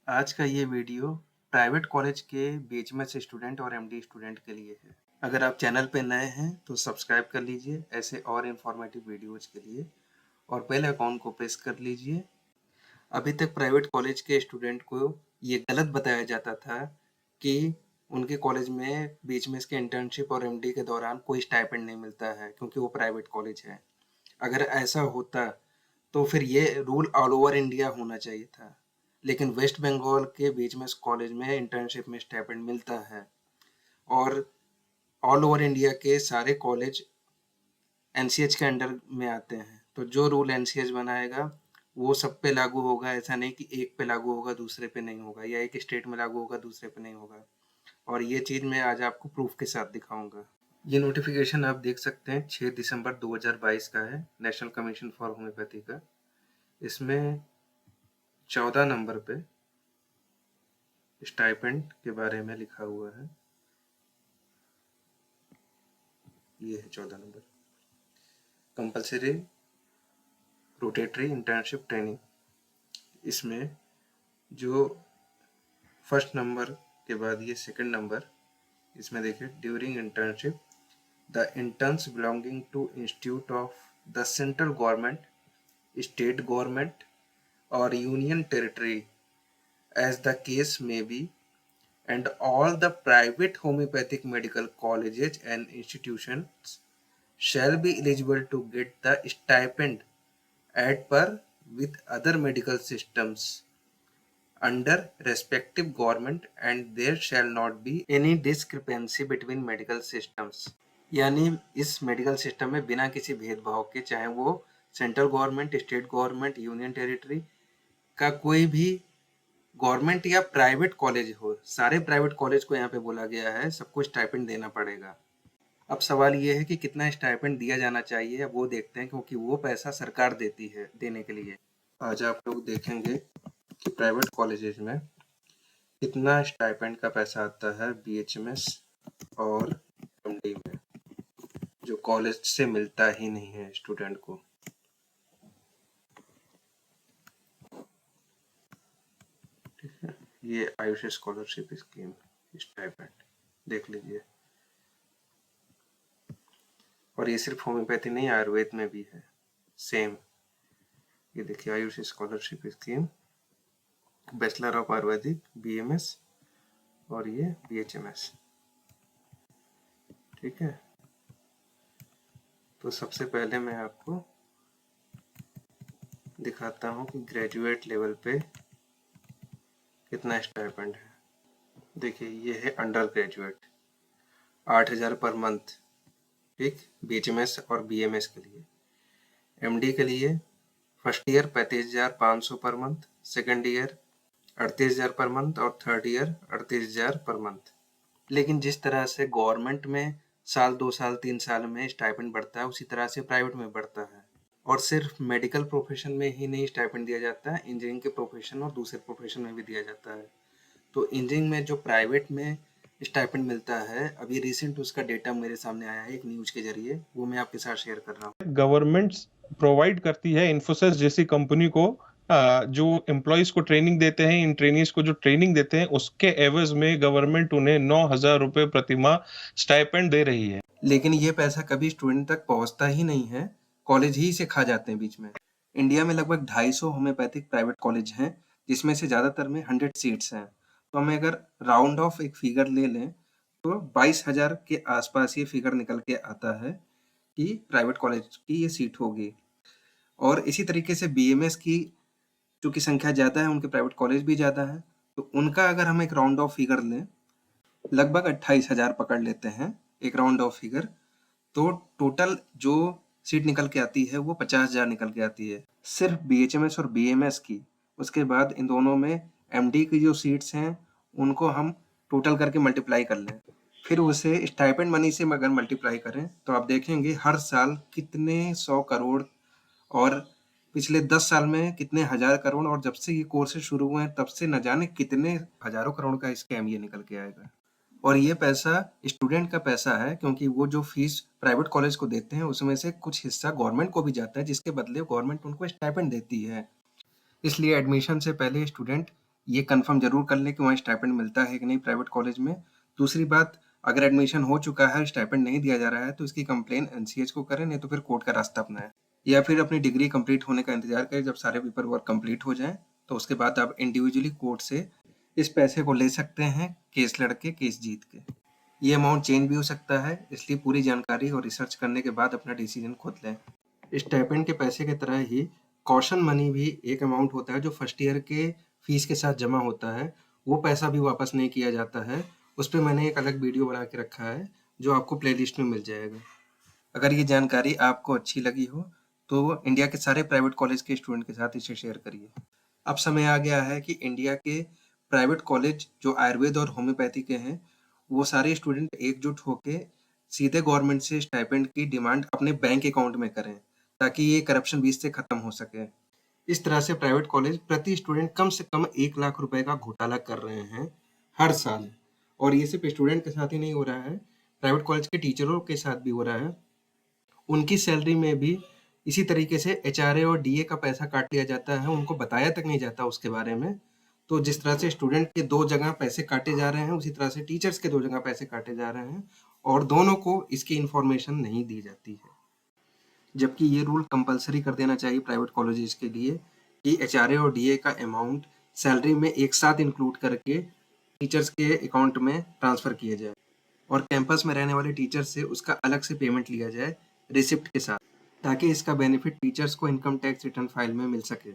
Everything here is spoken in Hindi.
आज का ये वीडियो प्राइवेट कॉलेज के बीएचएमएस स्टूडेंट और एमडी स्टूडेंट के लिए है। अगर आप चैनल पे नए हैं तो सब्सक्राइब कर लीजिए ऐसे और इन्फॉर्मेटिव वीडियोज के लिए और बेल आइकॉन को प्रेस कर लीजिए। अभी तक प्राइवेट कॉलेज के स्टूडेंट को ये गलत बताया जाता था कि उनके कॉलेज में बीएचएमएस के इंटर्नशिप और एमडी के दौरान कोई स्टाइपेंड नहीं मिलता है क्योंकि वो प्राइवेट कॉलेज है। अगर ऐसा होता तो फिर ये रूल ऑल ओवर इंडिया होना चाहिए था, लेकिन वेस्ट बंगाल के बीएचएमएस कॉलेज में इंटर्नशिप में स्टाइपेंड मिलता है और ऑल ओवर इंडिया के सारे कॉलेज एनसीएच के अंडर में आते हैं। तो जो रूल एनसीएच बनाएगा वो सब पे लागू होगा, ऐसा नहीं कि एक पे लागू होगा दूसरे पे नहीं होगा, या एक स्टेट में लागू होगा दूसरे पे नहीं होगा। और ये चीज़ मैं आज आपको प्रूफ के साथ दिखाऊंगा। ये नोटिफिकेशन आप देख सकते हैं 6 दिसंबर 2022 का है, नेशनल कमीशन फॉर होम्योपैथी का। इसमें 14 नंबर पे स्टाइपेंड के बारे में लिखा हुआ है। ये है 14 number, compulsory rotatory internship training. इसमें जो फर्स्ट नंबर के बाद ये सेकंड नंबर, इसमें देखिए, during internship the interns belonging to institute of the central government, state government और union territory as the case में be and all the private homeopathic medical colleges and institutions shall be eligible to get the stipend at par with other medical systems under respective government, and there shall not be any discrepancy between medical systems। यानी इस मेडिकल सिस्टम में बिना किसी भेदभाव के, चाहे वो central government, state government, union territory का कोई भी गवर्नमेंट या प्राइवेट कॉलेज हो, सारे प्राइवेट कॉलेज को यहाँ पे बोला गया है सबको स्टाइपेंड देना पड़ेगा। अब सवाल ये है कि कितना स्टाइपेंड दिया जाना चाहिए, अब वो देखते हैं, क्योंकि वो पैसा सरकार देती है देने के लिए। आज आप लोग देखेंगे कि प्राइवेट कॉलेजेस में कितना स्टाइपेंड का पैसा आता है बीएचएमएस और एमडी में, जो कॉलेज से मिलता ही नहीं है स्टूडेंट को। ठीक है, ये आयुष स्कॉलरशिप स्कीम स्टाइपेंड देख लीजिए। और ये सिर्फ होम्योपैथी नहीं, आयुर्वेद में भी है सेम। ये देखिए, Ayush scholarship scheme, bachelor of Ayurvedic, BMS और ये बीएचएमएस। ठीक है, तो सबसे पहले मैं आपको दिखाता हूँ कि ग्रेजुएट लेवल पे कितना स्टाइपेंड है। देखिए, ये है अंडर ग्रेजुएट 8,000 पर मंथ, ठीक, बीएचएमएस और बीएमएस के लिए। एमडी के लिए first year 35,500 per month, second year 38,000 per month और थर्ड ईयर 38,000 पर मंथ। लेकिन जिस तरह से गवर्नमेंट में साल 2 साल 3 साल में स्टाइपेंड बढ़ता है, उसी तरह से प्राइवेट में बढ़ता है। और सिर्फ मेडिकल प्रोफेशन में ही नहीं स्टाइपेंड दिया जाता है, इंजीनियरिंग के प्रोफेशन और दूसरे प्रोफेशन में भी दिया जाता है। तो इंजीनियरिंग में जो प्राइवेट में स्टाइपेंड मिलता है, अभी रिसेंट उसका डेटा मेरे सामने आया है एक न्यूज के जरिए, वो मैं आपके साथ शेयर कर रहा हूँ। गवर्नमेंट प्रोवाइड करती है इन्फोसिस जैसी कंपनी को, जो एम्प्लॉयज को ट्रेनिंग देते हैं, इन ट्रेनिंग्स को जो ट्रेनिंग देते हैं, उसके एवज में गवर्नमेंट उन्हें 9,000 रुपए प्रति माह स्टाइपेंड दे रही है। लेकिन ये पैसा कभी स्टूडेंट तक पहुंचता ही नहीं है, कॉलेज ही इसे खा जाते हैं बीच में। इंडिया में लगभग 250 होम्योपैथिक प्राइवेट कॉलेज हैं, जिसमें से ज़्यादातर में 100 सीट्स हैं। तो हमें अगर राउंड ऑफ एक फिगर ले लें तो 22,000 के आसपास ये फिगर निकल के आता है कि प्राइवेट कॉलेज की ये सीट होगी। और इसी तरीके से बीएमएस की चूंकि संख्या ज़्यादा है, उनके प्राइवेट कॉलेज भी ज़्यादा है, तो उनका अगर हम एक राउंड ऑफ फिगर लें, लगभग 28,000 पकड़ लेते हैं एक राउंड ऑफ फिगर, तो टोटल जो सीट निकल के आती है वो 50,000 निकल के आती है सिर्फ बीएचएमएस और बीएमएस की। उसके बाद इन दोनों में एमडी की जो सीट्स हैं उनको हम टोटल करके मल्टीप्लाई कर लें, फिर उसे स्टाइपेंड मनी से अगर मल्टीप्लाई करें तो आप देखेंगे हर साल कितने 100 करोड़, और पिछले 10 साल में कितने हजार करोड़, और जब से ये कोर्सेज शुरू हुए हैं तब से न जाने कितने हजारों करोड़ का स्कैम ये निकल के आएगा। और ये पैसा स्टूडेंट का पैसा है, क्योंकि वो जो फीस प्राइवेट कॉलेज को देते हैं उसमें से कुछ हिस्सा गवर्नमेंट को भी जाता है, जिसके बदले गवर्नमेंट उनको स्टाइपेंड देती है। इसलिए एडमिशन से पहले स्टूडेंट ये कंफर्म जरूर कर लें कि वहाँ स्टाइपेंड मिलता है कि नहीं प्राइवेट कॉलेज में। दूसरी बात, अगर एडमिशन हो चुका है, स्टाइपेंड नहीं दिया जा रहा है, तो इसकी कंप्लेन एनसीएच को करें, नहीं तो फिर कोर्ट का रास्ता अपनाएं, या फिर अपनी डिग्री कंप्लीट होने का इंतजार करें। जब सारे पेपर वर्क कंप्लीट हो जाएं तो उसके बाद आप इंडिविजुअली कोर्ट से इस पैसे को ले सकते हैं, केस लड़के, केस जीत के। ये अमाउंट चेंज भी हो सकता है, इसलिए पूरी जानकारी और रिसर्च करने के बाद अपना डिसीजन खुद लें। स्टाइपेंड के पैसे की तरह ही कॉशन मनी भी एक अमाउंट होता है जो फर्स्ट ईयर के फीस के साथ जमा होता है। वो पैसा भी वापस नहीं किया जाता है। उस पर मैंने एक अलग वीडियो बना के रखा है जो आपको प्लेलिस्ट में मिल जाएगा। अगर ये जानकारी आपको अच्छी लगी हो तो इंडिया के सारे प्राइवेट कॉलेज के स्टूडेंट के साथ इसे शेयर करिए। अब समय आ गया है कि इंडिया के प्राइवेट कॉलेज जो आयुर्वेद और होम्योपैथी के हैं, वो सारे स्टूडेंट एकजुट होके सीधे गवर्नमेंट से स्टाइपेंड की डिमांड अपने बैंक अकाउंट में करें, ताकि ये करप्शन बीच से खत्म हो सके। इस तरह से प्राइवेट कॉलेज प्रति स्टूडेंट कम से कम 1 लाख रुपए का घोटाला कर रहे हैं हर साल। और ये सिर्फ स्टूडेंट के साथ ही नहीं हो रहा है, प्राइवेट कॉलेज के टीचरों के साथ भी हो रहा है। उनकी सैलरी में भी इसी तरीके से एचआरए और डीए का पैसा काट लिया जाता है, उनको बताया तक नहीं जाता उसके बारे में। तो जिस तरह से स्टूडेंट के 2 जगह पैसे काटे जा रहे हैं, उसी तरह से टीचर्स के 2 जगह पैसे काटे जा रहे हैं, और दोनों को इसकी इन्फॉर्मेशन नहीं दी जाती है। जबकि ये रूल कंपलसरी कर देना चाहिए प्राइवेट कॉलेजेस के लिए कि एचआरए और डीए का अमाउंट सैलरी में एक साथ इंक्लूड करके टीचर्स के अकाउंट में ट्रांसफ़र किया जाए, और कैंपस में रहने वाले टीचर से उसका अलग से पेमेंट लिया जाए रिसिप्ट के साथ, ताकि इसका बेनिफिट टीचर्स को इनकम टैक्स रिटर्न फाइल में मिल सके।